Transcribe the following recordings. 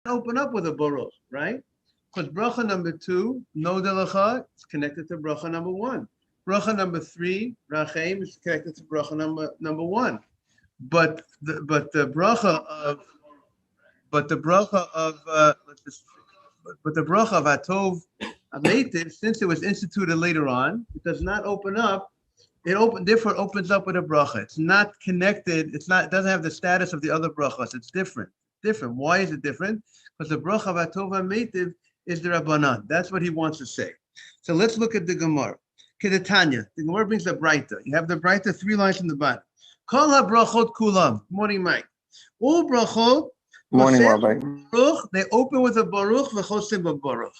open up with a baruch, right? Because bracha number 2, no delacha, is connected to bracha number 1. Bracha number 3, rachem, is connected to bracha number 1. But the bracha of let's just, but the bracha of Atov Ametiv, since it was instituted later on, it does not open up. Therefore opens up with a bracha. It's not connected. It doesn't have the status of the other brachas. It's different. Different. Why is it different? Because the bracha of Atov Ametiv is the Rabbanan. That's what he wants to say. So let's look at the Gemara. Kedetanya. The Gemara brings the Breita. You have the Breita 3 lines from the bottom. Kol ha-brachot kulam. Morning, Mike. All brachot. Morning, Rabbi. Baruch, they open with a baruch, v'chosim b'baruch.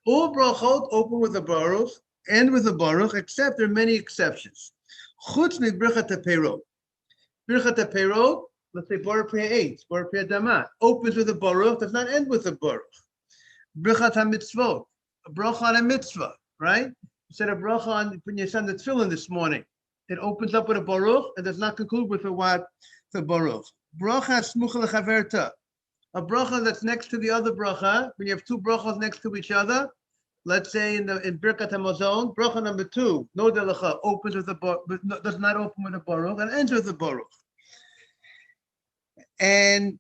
All brachot open with a baruch, end with a baruch, except there are many exceptions. Chutz mi birchat ha-perot. Birchat ha-perot, let's say baruch priya 8, baruch priya dama, opens with a baruch, does not end with a baruch. Birchat ha-mitzvot, a bracha on a mitzvah, right? You said a bracha on when you send the tefillin this morning. It opens up with a baruch and does not conclude with a what? The baruch. Bracha smucha lechaverta. A bracha that's next to the other bracha, when you have 2 brachas next to each other, let's say in Birkat HaMazon, bracha number 2, no delacha, opens with a baruch, does not open with a baruch, and ends with a baruch. And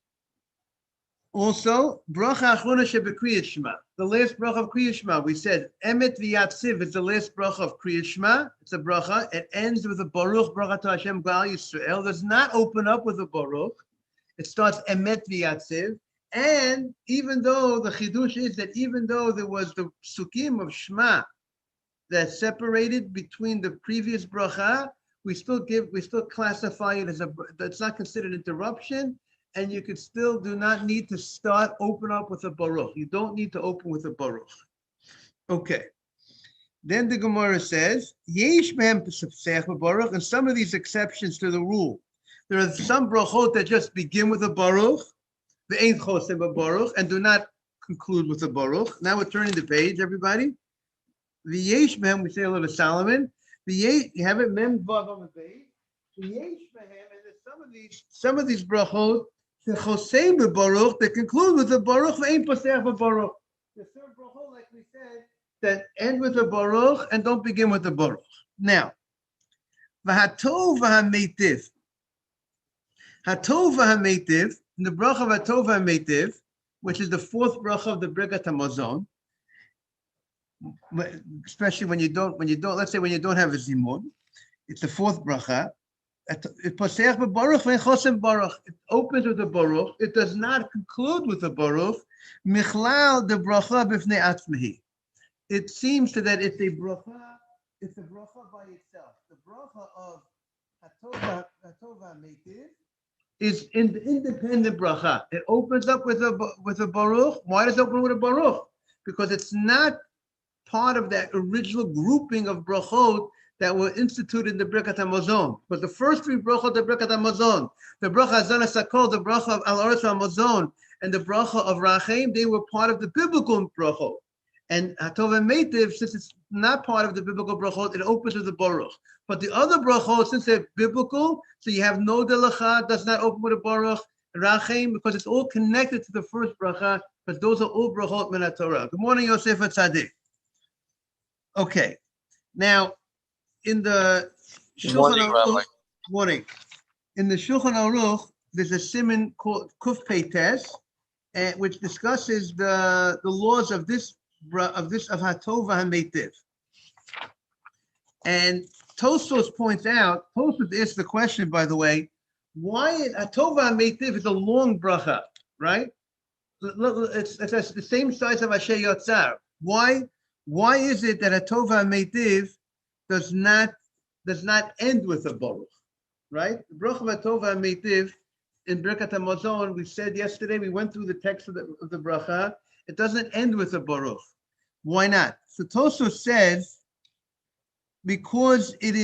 also, bracha achrona shebekriyat shema, the last bracha of kriyat shema, we said, emet v'yatziv is the last bracha of kriyat shema, it's a bracha, it ends with a baruch, bracha to Hashem Gal Yisrael, does not open up with a baruch. It starts emet v'yatziv, and even though the chidush is that even though there was the psukim of Shema that separated between the previous bracha, we still classify it as that's not considered interruption, and you could still do not need to open up with a baruch. You don't need to open with a baruch. Okay. Then the Gemara says, yesh mehem pesach baruch, and some of these exceptions to the rule. There are some brachot that just begin with a baruch, the ain't chosim baruch, and do not conclude with a baruch. Now we're turning the page, everybody. The yesh mem, we say a little Solomon. The yesh, you have it mem vav on the page. The yesh mehem, and there's some of these brachot, the chosim baruch, that conclude with a baruch, the ain't pasach baruch. The third brachot, like we said, that end with a baruch and don't begin with a baruch. Now, v'hatov v'hameitiv. Hatov v'hameitiv, in the bracha of Hatov v'hameitiv, which is the 4th bracha of the Birkat HaMazon, especially when you don't, let's say when you don't have a zimun, it's the 4th bracha. It pasech b'baruch v'chosem baruch. It opens with a baruch. It does not conclude with a baruch. Michlal the bracha b'fnei atzmehi. It seems that it's a bracha. It's a bracha by itself. The bracha of Hatov v'hameitiv is in the independent bracha. It opens up with a baruch. Why does it open with a baruch? Because it's not part of that original grouping of brachot that were instituted in the Birkat HaMazon. But the first 3 brachot of the Birkat HaMazon, the bracha Hazan HaSakol, the bracha of Al Oretz HaMazon, and the bracha of Rachem, they were part of the biblical brachot. And Hatov v'hameitiv, since it's not part of the biblical brachot, it opens with a baruch. But the other brachot, since they're biblical, so you have no delacha, does not open with a baruch, Rachem, because it's all connected to the first bracha, but those are all brachot min Torah. Good morning, Yosef Tzaddik. Okay, now in the Shulchan Aruch, morning. In the Shulchan Aruch, there's a siman called Kuf Peites, which discusses the laws of Hatov v'hameitiv. And Tosfos points out, Tosfos asks the question, by the way, why Hatov v'hameitiv is a long bracha, right? It's the same size of Asher Yotzar. Why is it that Hatov v'hameitiv does not end with a baruch, right? The bracha of Hatov v'hameitiv in Birkat HaMazon, we said yesterday, we went through the text of the bracha. It doesn't end with a baruch. Why not? So Tosfos says, because it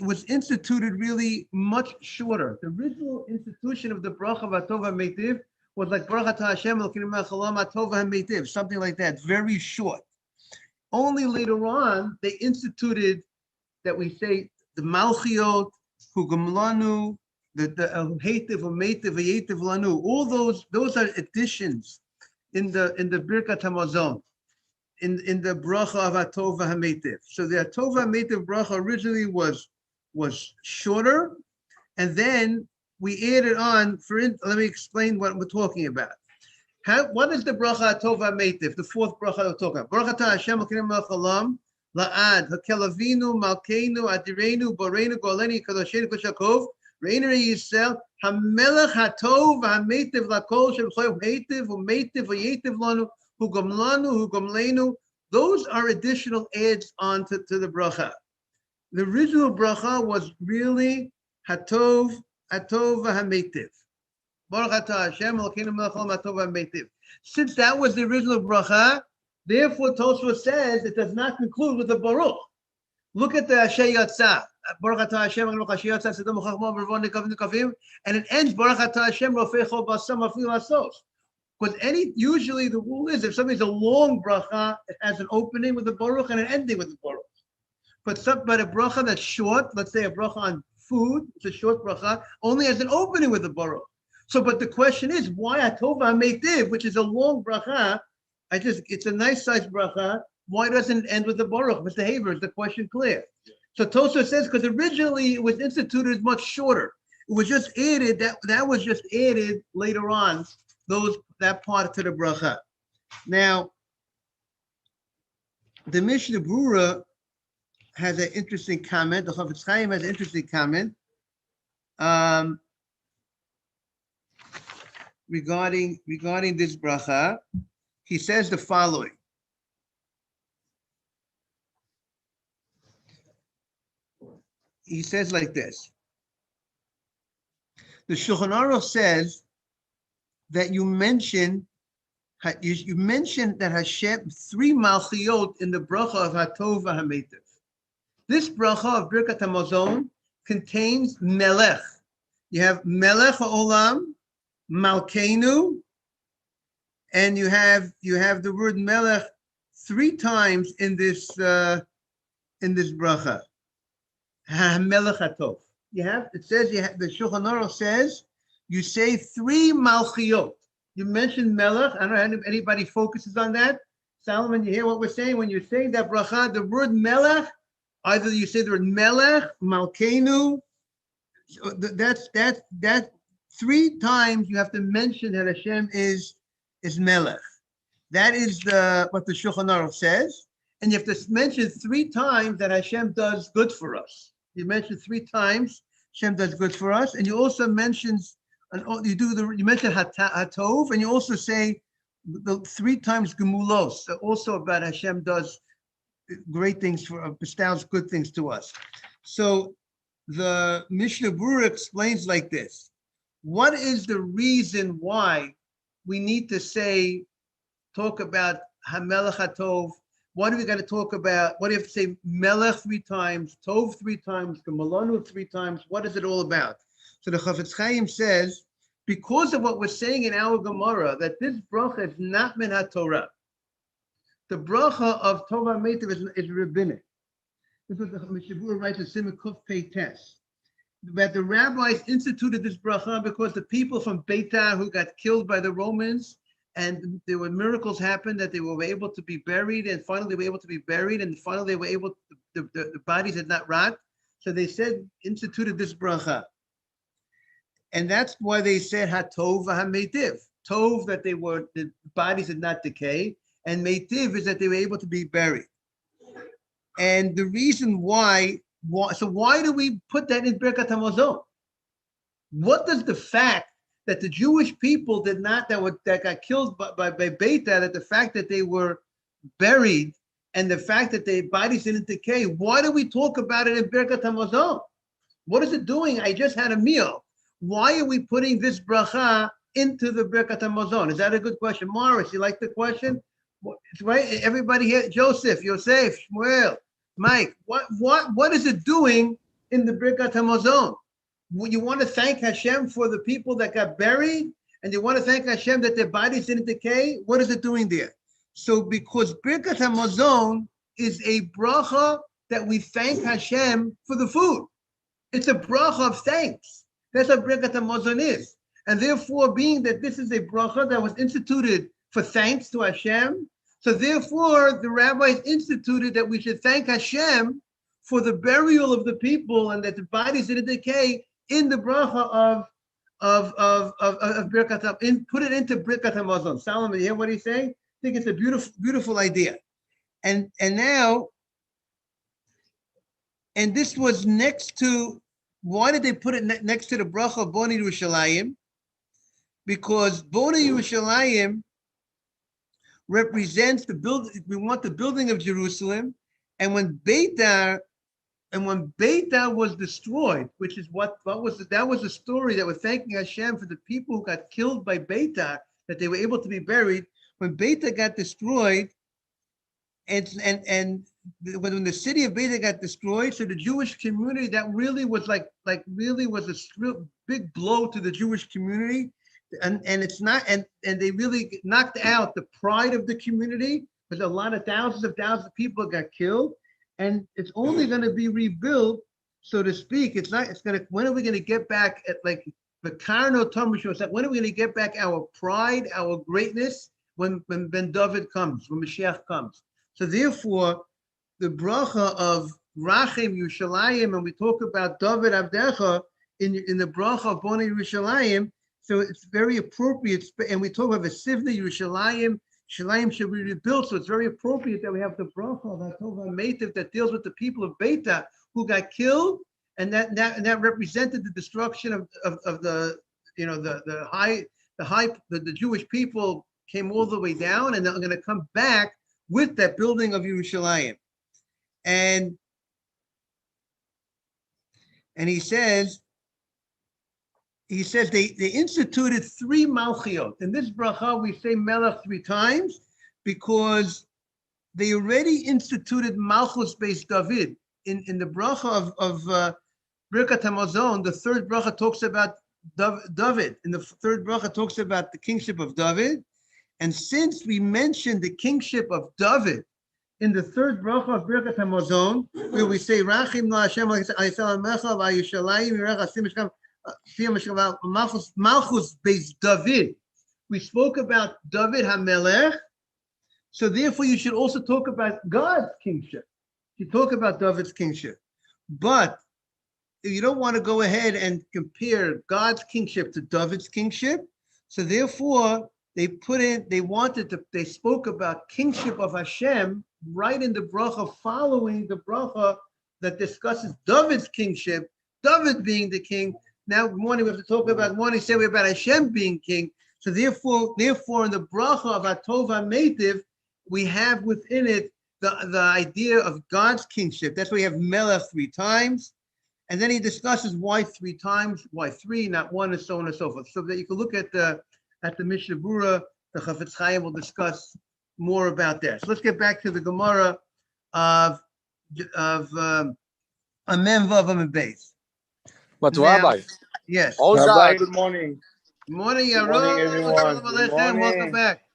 was instituted really much shorter. The original institution of the bracha of Hatov v'hameitiv was like Baruch Atah Hashem Elokeinu melech haolam Hatov v'hameitiv, something like that, very short. Only later on they instituted that we say the Malchiot, Hugam Lanu, the Heitiv U'Meitiv V'Yetiv Lanu. All those are additions in the Birkat Hamazon, in the bracha of Hatov V'Hameitiv. So the Hatov V'Hameitiv bracha originally was shorter, and then we added on. Let me explain what we're talking about. What is the bracha Hatov V'Hameitiv? The fourth bracha we're talking about. Baruch atah Hashem Elokeinu melech haolam la'ad hakel avinu malkeinu adirenu boreinu goleni kadoshenu koshakov reinu Yisrael hamelech hatov v'hameitiv lakol sheb'choy heitiv u'meitiv v'yetiv lanu hugam lanu hugam leinu. Those are additional adds on to the bracha. The original bracha was really hatov v'hameitiv. Baruch atah Hashem Elokeinu melech haolam hatov v'hameitiv. Since that was the original bracha, therefore Tosfos says it does not conclude with the Baruch. Look at the Asher Yatzah. Baruch atah Hashem Asher Yatzah Sedom Chachma V'Rvon Nekavim Nekavim, and it ends Baruch atah Hashem Rofei Chol Basam Afil Asos. Because usually the rule is if something's a long bracha, it has an opening with the Baruch and an ending with the Baruch. But a bracha that's short, let's say a bracha on food, it's a short bracha, only has an opening with the Baruch. So, but the question is, why Hatov V'Hameitiv, which is a long bracha, it's a nice size bracha, why doesn't it end with the Baruch? Mr. Haber, is the question clear? So Tosfos says, because originally it was instituted much shorter. It was just added, that was just added later on, that part to the bracha. Now, the Mishnah Berurah has an interesting comment. The Chafetz Chaim has an interesting comment regarding this bracha. He says the following. He says like this. The Shulchan Aruch says that you mentioned that Hashem 3 malchiot in the bracha of Hatov V'Hameitiv. This bracha of Birkat Hamazon contains melech. You have melech ha'olam, malkeinu, and you have the word melech 3 times in this bracha. Melech hatov. The Shulchan Aruch says you say 3 malchiot. You mentioned melech. I don't know if anybody focuses on that. Solomon, you hear what we're saying? When you're saying that bracha, the word melech, either you say the word melech, malkeinu. That's 3 times you have to mention that Hashem is melech. That is what the Shulchan Aruch says. And you have to mention 3 times that Hashem does good for us. You mention 3 times Hashem does good for us, and you also mention you mention hatov, and you also say the 3 times gemulos, also about Hashem does great things bestows good things to us. So the Mishnah Berurah explains like this: what is the reason why we need to talk about Hamelech Hatov? What do we got to talk about? What do you have to say? Melech 3 times, Tov 3 times, Gemalanu 3 times. What is it all about? So the Chafetz Chaim says, because of what we're saying in our Gemara, that this bracha is not min HaTorah. The bracha of Tov HaMeitiv is rabbinic. This is what the Mishnah Berurah writes in Simon Kuf Pei Tes. That the rabbis instituted this bracha because the people from Beitar who got killed by the Romans, and there were miracles happened that they were able to be buried, and finally they were able to be buried, and finally they were able to, the bodies did not rot. So they instituted this bracha. And that's why they said Hatov V'Hameitiv. Tov, that the bodies did not decay, and Meitiv is that they were able to be buried. And the reason why do we put that in Birkat Hamazon? What does the fact that the Jewish people that got killed by Beitar, that the fact that they were buried and the fact that their bodies didn't decay, why do we talk about it in Birkat Hamazon? What is it doing? I just had a meal. Why are we putting this bracha into the Birkat Hamazon? Is that a good question? Morris, you like the question? It's right. Everybody here, Joseph, Yosef, Shmuel, Mike, what is it doing in the Birkat Hamazon? You want to thank Hashem for the people that got buried, and you want to thank Hashem that their bodies didn't decay? What is it doing there? So because Birkat Hamazon is a bracha that we thank Hashem for the food. It's a bracha of thanks That's what Birkat Hamazon is. And therefore, being that this is a bracha that was instituted for thanks to Hashem, so therefore the rabbis instituted that we should thank Hashem for the burial of the people and that the bodies didn't decay in the bracha of Birkat Hamazon, put it into Birkat Hamazon. Solomon, you hear what he's saying? I think it's a beautiful idea. And now, and this was next to, why did they put it next to the bracha of Boni Yerushalayim? Because Boni Yerushalayim represents the build. We want the building of Jerusalem, and when Beitar was destroyed, which is that was the story that we're thanking Hashem for the people who got killed by Beitar, that they were able to be buried. When Beitar got destroyed, and when the city of Beitar got destroyed, so the Jewish community, that really was like really was a big blow to the Jewish community. And it's not, and they really knocked out the pride of the community, because a lot of thousands of people got killed, and it's only going to be rebuilt, so to speak. When are we going to get back at like the Karno Tomisho? When are we going to get back our pride, our greatness, when Ben David comes, when Mashiach comes? So therefore, the bracha of Rachim Yerushalayim, and we talk about David Avdecha in the bracha of Boni Yerushalayim. So it's very appropriate, and we talk about the Sivna Yerushalayim. Yerushalayim should be rebuilt, so it's very appropriate that we have the bracha of Atova Meitiv that deals with the people of Beitar who got killed, and that represented the destruction of the the Jewish people came all the way down, and they're going to come back with that building of Yerushalayim, and he says. They instituted 3 malchiot. In this bracha, we say melech 3 times because they already instituted malchus based David. In the bracha of Birkat Hamazon, the third bracha talks about David. In the third bracha talks about the kingship of David. And since we mentioned the kingship of David in the third bracha of Birkat Hamazon, where we say Rachim la Hashem Malchus based David. We spoke about David HaMelech, so therefore you should also talk about God's kingship. You talk about David's kingship, but you don't want to go ahead and compare God's kingship to David's kingship. So therefore they spoke about kingship of Hashem right in the bracha following the bracha that discusses David's kingship, David being the king. Now, morning we have to talk about say we're about Hashem being king. So therefore, in the bracha of Atova Meitiv, we have within it the idea of God's kingship. That's why we have Melech 3 times, and then he discusses why 3 times, why 3, not 1, and so on and so forth. So that you can look at the Mishnah Berurah. The Chafetz Chaim will discuss more about that. So let's get back to the Gemara of Amen Vav Amen Beis. But Rabbi, yes. Rabbi, good morning. Good morning, Good morning, everyone. Good morning. Welcome back.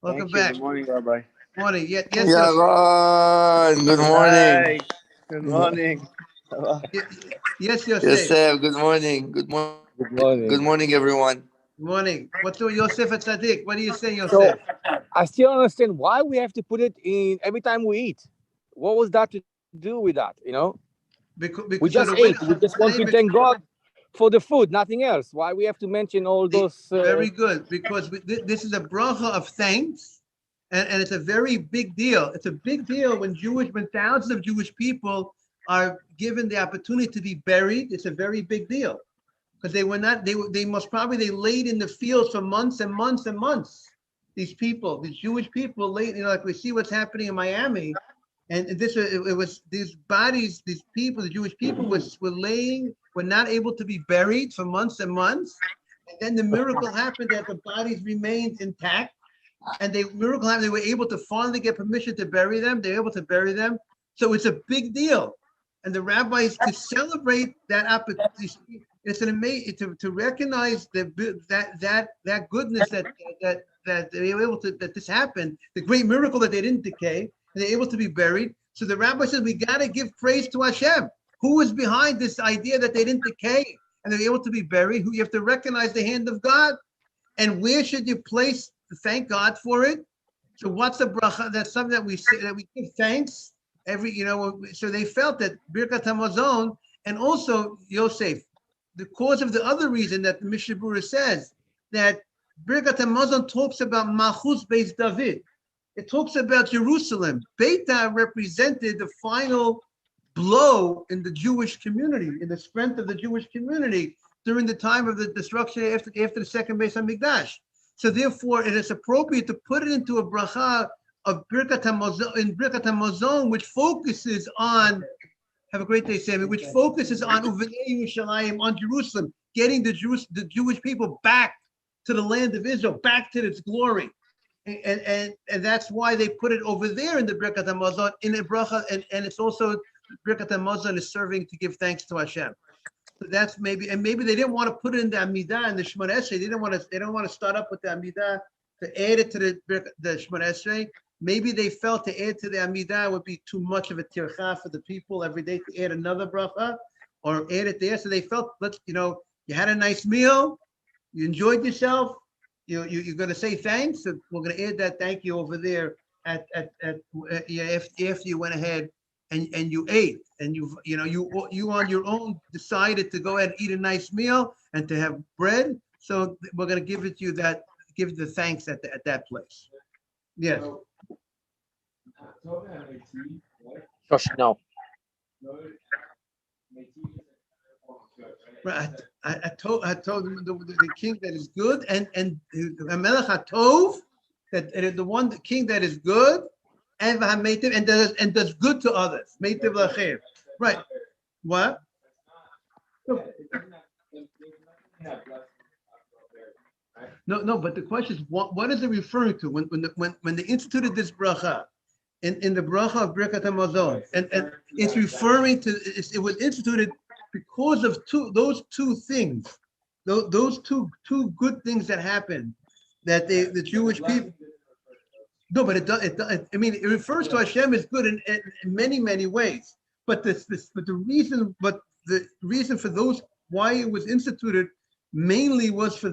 Thank you. Good morning, Rabbi. Morning. Yes. Yaron, good morning. Hi. Good morning. Yes, Yosef. Yosef, good morning. Good morning. good morning. Good morning, everyone. Good morning. What's your Yosef at Tzaddik? What do you say, Yosef? So, I still understand why we have to put it in every time we eat. What was that to do with that, Because we just ate. We just want to thank God for the food, nothing else. Why we have to mention all those? Very good, because this is a bracha of thanks, and it's a very big deal. It's a big deal when thousands of Jewish people are given the opportunity to be buried. It's a very big deal because they laid in the fields for months and months and months. These Jewish people laid, like we see what's happening in Miami. And it was these bodies, these people, the Jewish people were not able to be buried for months and months. And then the miracle happened that the bodies remained intact. And they were able to finally get permission to bury them. They were able to bury them. So it's a big deal. And the rabbis, to celebrate that opportunity, it's an amazing, to recognize that goodness that they were able to, that this happened, the great miracle that they didn't decay. They're able to be buried. So the rabbi says we got to give praise to Hashem, who is behind this idea that they didn't decay and they're able to be buried, who you have to recognize the hand of God. And where should you place to thank God for it? So what's the bracha? That's something that we say, that we give thanks every, so they felt that Birkat HaMazon, and also Yosef, the cause of the other reason that the Mishnah Berurah says that Birkat HaMazon talks about Malchus Beis David. It talks about Jerusalem. Beitar represented the final blow in the Jewish community, in the strength of the Jewish community during the time of the destruction after the second Beis HaMikdash. So therefore, it is appropriate to put it into a bracha of Birkat HaMazon, in Birkat HaMazon, which focuses on, have a great day, Sammy, which focuses on Uvenei Yerushalayim, on Jerusalem, getting the Jewish people back to the land of Israel, back to its glory. And that's why they put it over there in the Birkat HaMazon, in a bracha, and it's also, Birkat HaMazon is serving to give thanks to Hashem. So that's maybe they didn't want to put it in the Amidah and the Shemona Esrei. They don't want to start up with the Amidah to add it to the Shemona Esrei. Maybe they felt to add to the Amidah would be too much of a tircha for the people every day to add another bracha or add it there. So they felt, you had a nice meal, you enjoyed yourself, you're going to say thanks. So we're going to add that thank you over there after you went ahead and you ate, and you on your own decided to go ahead and eat a nice meal and to have bread. So we're going to give it to you give the thanks at that place. Yes. Josh, no. Right. I told him the king that is good and Melech HaTov, that the king that is good and does good to others. Meitiv Lacheir. Right. What? No, but the question is, what is it referring to when they instituted this bracha in the bracha of Birkat HaMazon, and it's referring to it was instituted because of those two things, those two good things that happened, that the Jewish people. No, but it refers to Hashem as good in many ways. But the reason for those, why it was instituted mainly was for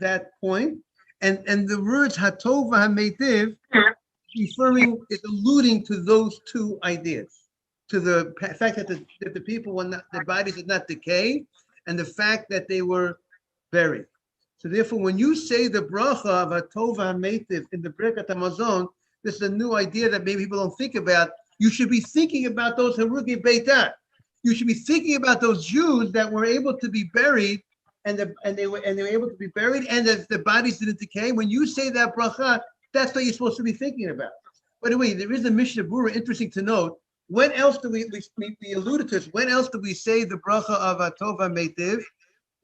that point. And the words Hatov HaMeitiv is alluding to those two ideas, to the fact that the people their bodies did not decay, and the fact that they were buried. So therefore, when you say the bracha of Hatov HaMeitiv in the Birkat HaMazon, this is a new idea that maybe people don't think about. You should be thinking about those Harugi Beitar. You should be thinking about those Jews that were able to be buried, and they were able to be buried, and the bodies didn't decay. When you say that bracha, that's what you're supposed to be thinking about. By the way, there is a Mishnah Berurah, interesting to note. When else do we alluded to this? When else do we say the bracha of Hatov HaMeitiv?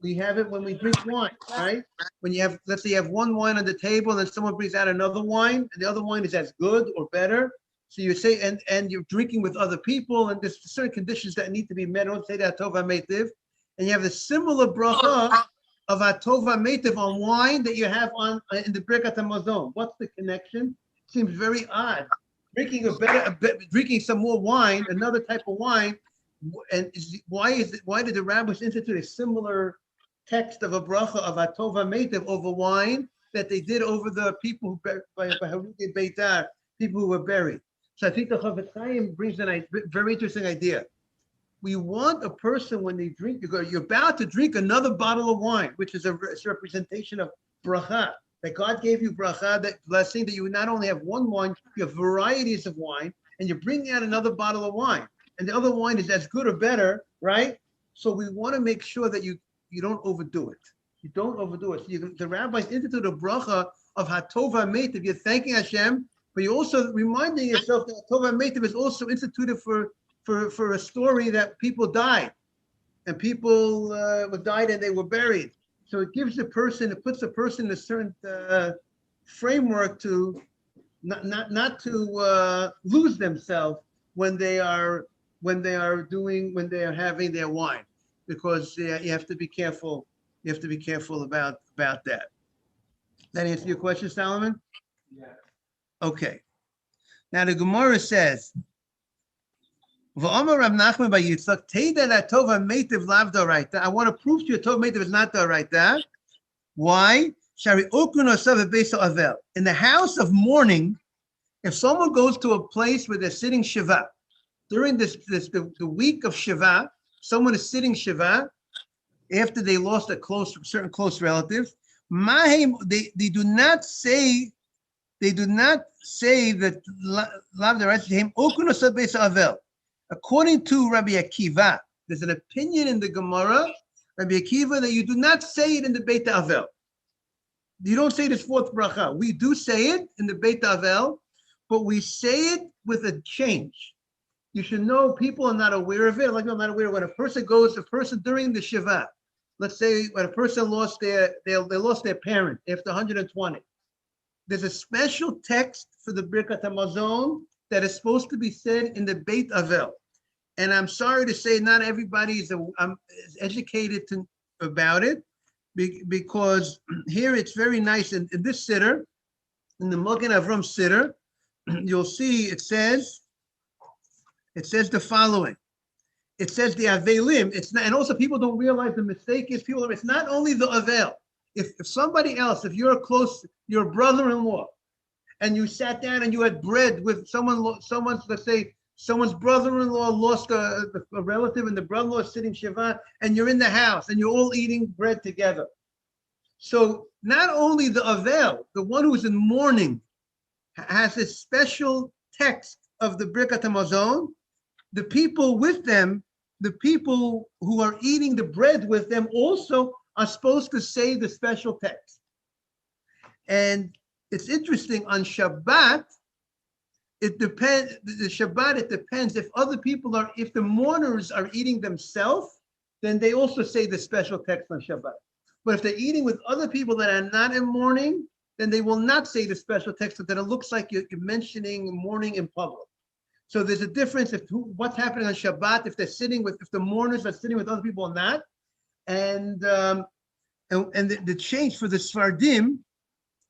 We have it when we drink wine, right? When you have, let's say you have one wine on the table, and then someone brings out another wine, and the other wine is as good or better. So you say, and you're drinking with other people, and there's certain conditions that need to be met. Don't say that Hatov HaMeitiv. And you have the similar bracha of Hatov HaMeitiv on wine that you have in the Birkat HaMazon. What's the connection? Seems very odd. Drinking some more wine, another type of wine, and why did the rabbis institute a similar text of a bracha of Hatov HaMeitiv over wine that they did over the people by Harugi Beitar, people who were buried? So I think the Chofetz Chaim brings a very interesting idea. We want a person, when they drink, you're about to drink another bottle of wine, which is a representation of bracha, that God gave you bracha, that blessing, that you not only have one wine, you have varieties of wine, and you're bringing out another bottle of wine, and the other wine is as good or better, right? So we want to make sure that you don't overdo it. You don't overdo it. So the rabbis instituted a bracha of Hatov HaMeitiv. You're thanking Hashem, but you're also reminding yourself that Hatov HaMeitiv is also instituted for a story that people died, and people died and they were buried. So it puts the person in a certain framework to not to lose themselves when they are having their wine, because you have to be careful. You have to be careful about that. That answer your question, Solomon? Yeah. Okay. Now the Gemara says, V'amar Rav Nachman bar Yitzchak, Teda that tova meitiv lav d'oraita. I want to prove to you tova meitiv is not d'oraita. Why? Shari okun osav beis avel. In the house of mourning, if someone goes to a place where they're sitting shiva, during the week of shiva, someone is sitting shiva after they lost a certain close relative. Mahim, they do not say that lav d'oraita okun osav beis avel. According to Rabbi Akiva, there's an opinion in the Gemara, Rabbi Akiva, that you do not say it in the Beit Avel. You don't say this fourth bracha. We do say it in the Beit Avel, but we say it with a change. You should know people are not aware of it. Like I'm not aware of when a person during the Shiva, let's say when a person lost they lost their parent after 120. There's a special text for the Birkat HaMazon that is supposed to be said in the Beit Avel. And I'm sorry to say, not everybody is educated about it, because here it's very nice. In this siddur, in the Magen Avram siddur, you'll see it says the following. It says the Avelim. It's not, and also people don't realize the mistake is it's not only the Avel. If somebody else, if you're your brother-in-law, and you sat down and you had bread with let's say someone's brother-in-law lost a relative, and the brother-in-law is sitting shiva, and you're in the house and you're all eating bread together. So not only the Avel, the one who's in mourning, has a special text of the Birkat HaMazon, the people with them, the people who are eating the bread with them also are supposed to say the special text. And it's interesting, on Shabbat, it depends, the Shabbat, it depends if if the mourners are eating themselves, then they also say the special text on Shabbat. But if they're eating with other people that are not in mourning, then they will not say the special text, so that it looks like you're mentioning mourning in public. So there's a difference what's happening on Shabbat, if the mourners are sitting with other people or not. And the change for the Sfardim,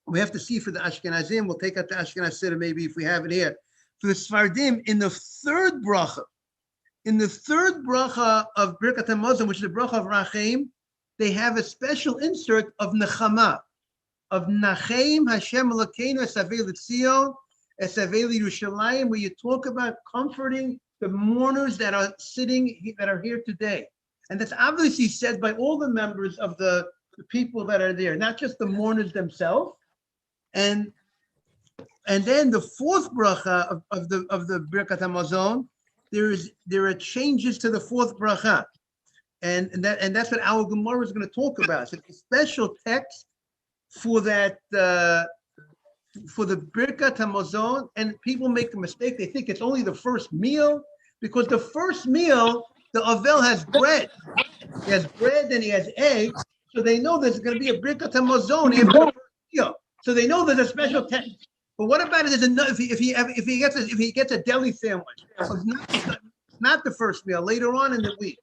we have to see for the Ashkenazim. We'll take out the Ashkenaz Siddur maybe if we have it here. For the Sfardim, in the third bracha of Birkat HaMazon, which is the bracha of Rachem, they have a special insert of Nechama, of Nachem Hashem Elokeinu Esavei L'Tzion Esavei L'Yerushalayim, where you talk about comforting the mourners that are here today. And that's obviously said by all the members of the people that are there, not just the mourners themselves. And then the fourth bracha of the Birkat HaMazon, there are changes to the fourth bracha, and that's what our Gemara is going to talk about. So it's a special text for that for the Birkat HaMazon, and people make a mistake. They think it's only the first meal, because the first meal the Avel has bread. He has bread and he has eggs, so they know there's going to be a Birkat HaMazon after the first meal. So they know there's a special text. But what about it? If he gets a deli sandwich, not the first meal, later on in the week,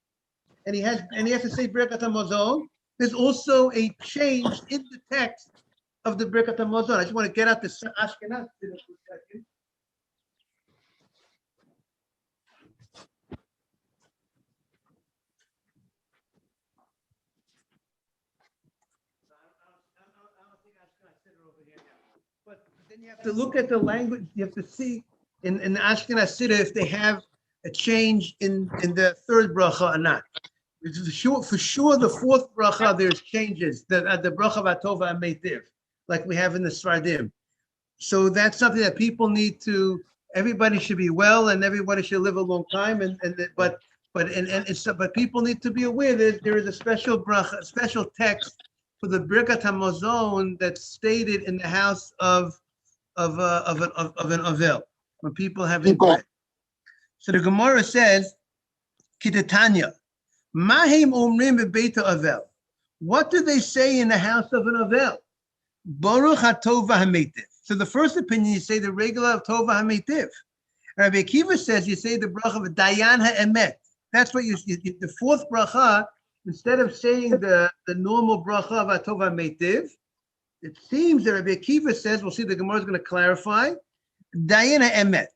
and he has to say Birkat HaMazon, there's also a change in the text of the Birkat HaMazon. I just want to get out the Ashkenaz for a second. But then you have to look at the language. You have to see in the Ashkenaz Siddur if they have a change in the third bracha or not. For sure, the fourth bracha, there's changes. The bracha v'atova ameitiv, like we have in the Sfardim. So that's something that people need to. Everybody should be well, and everybody should live a long time. But people need to be aware that there is a special bracha, a special text for the Birkat HaMazon that's stated in the house of an Avel, when people have bread. So the Gemara says, Kitatanya, Mahim Omrim Bebeita Avel. What do they say in the house of an Avel? Baruch HaTova HaMeitiv. So the first opinion, you say the regular of Tova HaMeitiv. Rabbi Akiva says you say the bracha of Dayan HaEmet. That's what the fourth bracha, instead of saying the normal bracha of Atova Meitiv, it seems that Rabbi Akiva says, we'll see, the Gemara is going to clarify, Dayana Emet.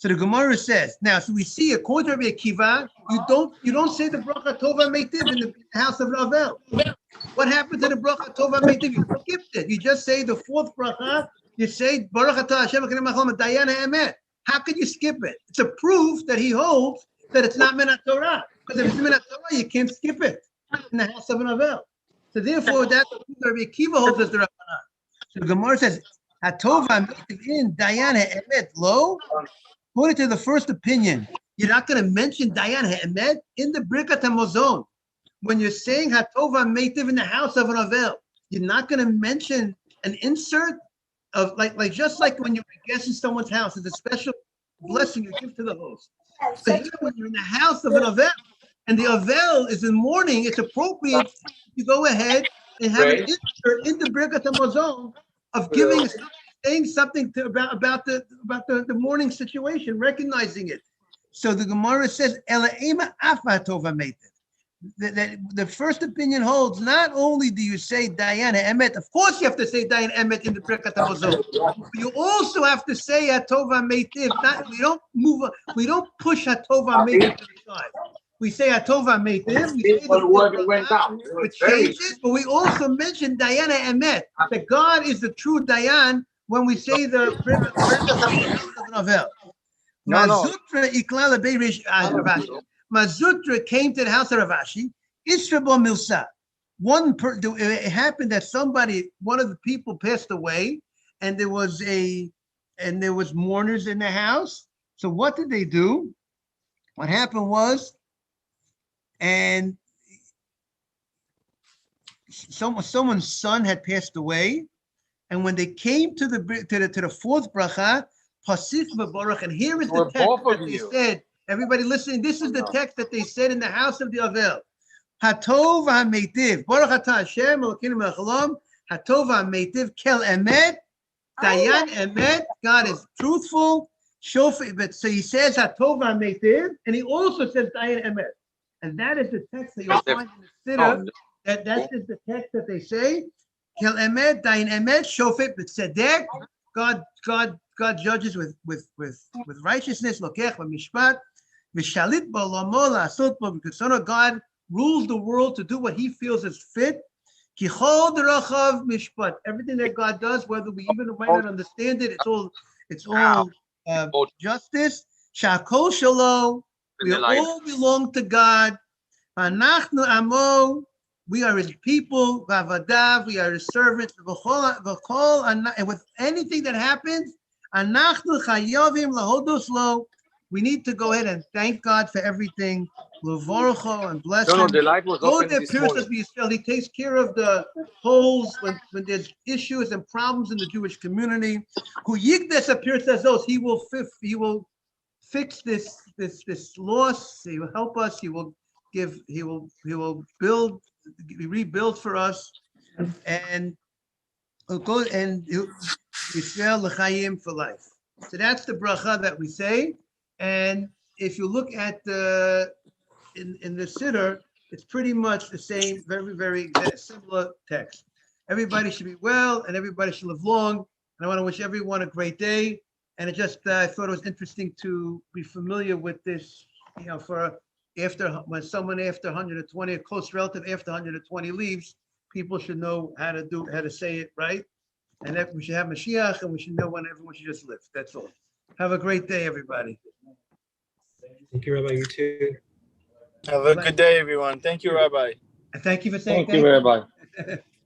So the Gemara says, now, so we see according to Rabbi Akiva, you don't say the bracha tova meitiv in the house of Ravel. What happened to the bracha tova meitiv? You skipped it. You just say the fourth bracha. You say Baruch atah Hashem Elokeinu melech haolam dayan ha'emet. How could you skip it? It's a proof that he holds that it's not minat Torah. Because if it's minat Torah, you can't skip it in the house of Ravel. So therefore, that's what Rabbi Akiva holds as the Rabbanan. So the Gemara says, "Hatova meitiv in dayan ha'emet lo." According to the first opinion, you're not going to mention dayan ha'emet in the Birkat HaMazon. When you're saying Hatova Meitiv in the house of an Avel, you're not going to mention an insert of like just like when you're a guest in someone's house, it's a special blessing you give to the host. So here, when you're in the house of an Avel, and the Avel is in mourning, it's appropriate to go ahead and have an insert in the Birkat HaMazon of giving, saying something about the mourning situation, recognizing it. So the Gemara says, "Ela afa tova meitiv." The first opinion holds. Not only do you say dayan emet, of course you have to say dayan emet in the Birkat HaMazon. You also have to say hatova meitiv. We don't push hatova meitiv to the side. We say hatova meitiv. We say the changes, but we also mention dayan emet, that God is the true dayan when we say the Birkat HaMazon. Mazutra iklala beirish Ravashi. Mazutra came to the house of Ravashi. Israel Milsa. It happened that one of the people passed away, and there was mourners in the house. So what did they do? What happened was, and someone's son had passed away, and when they came to the fourth bracha, Pasif Baruch, and here is the text that they said. Everybody listening, this is the text that they said in the house of the Avel. Hatov ha'meitiv, Baruch atah Hashem Elokeinu melech haolam, Hatov ha'meitiv kel emet, dayan emet. God is truthful. But so he says Hatov ha'meitiv, and he also says dayan emet, and that is the text that you'll find in the Siddur. That is the text that they say. Kel emet, dayan emet, shofet b'tzedek. God judges with righteousness. Lokech v'mishpat. V'shalit b'olamo la'asot bo b'ketzono. God rules the world to do what He feels is fit. Kichol derachav mishpat. Everything that God does, whether we even might not understand it, it's all justice. Shakol shalo. We all belong to God. Anachnu amo. We are His people. V'avadav. We are His servants. And with anything that happens, anachnu chayavim lahodos lo. We need to go ahead and thank God for everything. Levorcho and bless Him. The light was open this morning. He takes care of the holes when there's issues and problems in the Jewish community. Who yigdes appears as those He will fix this loss. He will help us. He will rebuild for us, and he'll go and Yisrael l'chaim for life. So that's the bracha that we say. And if you look at in the Siddur, it's pretty much the same, very, very similar text. Everybody should be well, and everybody should live long. And I want to wish everyone a great day. And I thought it was interesting to be familiar with this, for when someone after 120, a close relative after 120 leaves, people should know how to say it right. And that we should have Mashiach, and we should know when everyone should just live. That's all. Have a great day, everybody. Thank you, Rabbi. You too. Have a good day, everyone. Thank you, Rabbi. And thank you for saying Thank you, Rabbi.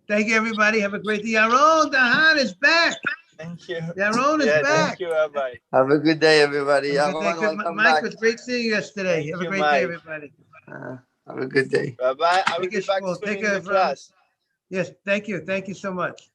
Thank you, everybody. Have a great day. Yaron Dahan is back. Thank you. Yaron is back. Thank you, Rabbi. Have a good day, everybody. Have a good day. Mike, it was great seeing you yesterday. Have a great day, everybody. Have a good day. Rabbi, I will get back to take the class. Yes, thank you. Thank you so much.